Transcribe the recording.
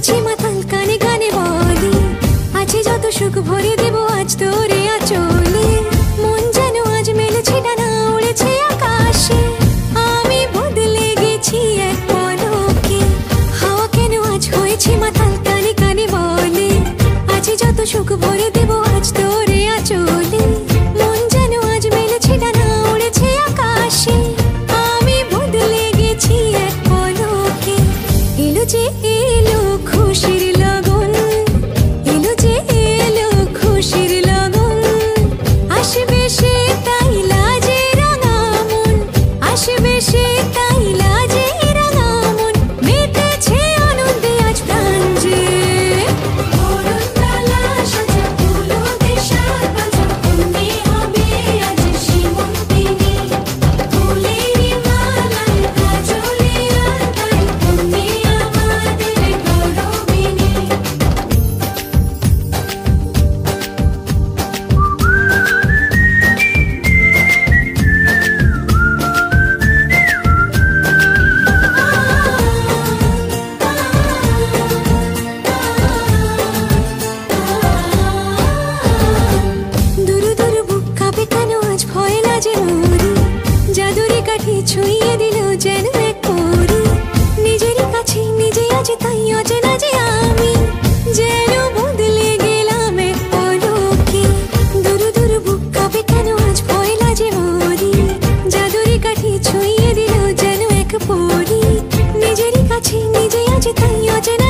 হয়েছি মাতাল কানে কানে বলি আছে যত সুখ ভরে দেব আজ তোরে আঁচলে মন যেন আজ মেলেছে ডানা উড়েছে আকাশে আমি বদলে গেছি এক পলকে হাওয়া কেন আজ হয়েছে মাতাল কানে কানে বলে আছে যত সুখ ভরে দেব আজ তোরে আঁচলে মন যেন আজ মেলেছে ডানা উড়েছে আকাশে আমি বদলে গেছি এক পলকে এলো যে এলো খুশির লগন এলো যে এলো খুশির লগন আসবে সে তাই লাজে রাঙা মন আসবে সে তাই লাজে রাঙা মন মেতেছে আনন্দে আজ প্রাণ যে বরণডালা সাজা ফুলো দেশার বাজা বন্দি হবে আজ সীমন্তিনী ফুলেরি মালায় কাজলের আলতায় তুমি আমাদের গৌরবিনী দুরু দুরু বুক কাঁপে কেন আজ ভয় লাজে মরি জাদুরি কাঠি ছুঁয়ে দিল যেন এক পরি নিজেরই কাছে নিজে আজ তাই অচেনা যে আমি যেন বদলে গেলাম এক পলকে দুরু দুরু বুক কাঁপে কেন আজ ভয় লাজে মরি জাদুরি কাঠি ছুঁয়ে দিল যেন এক পরি নিজেরই কাছে নিজে আজ তাই অচেনা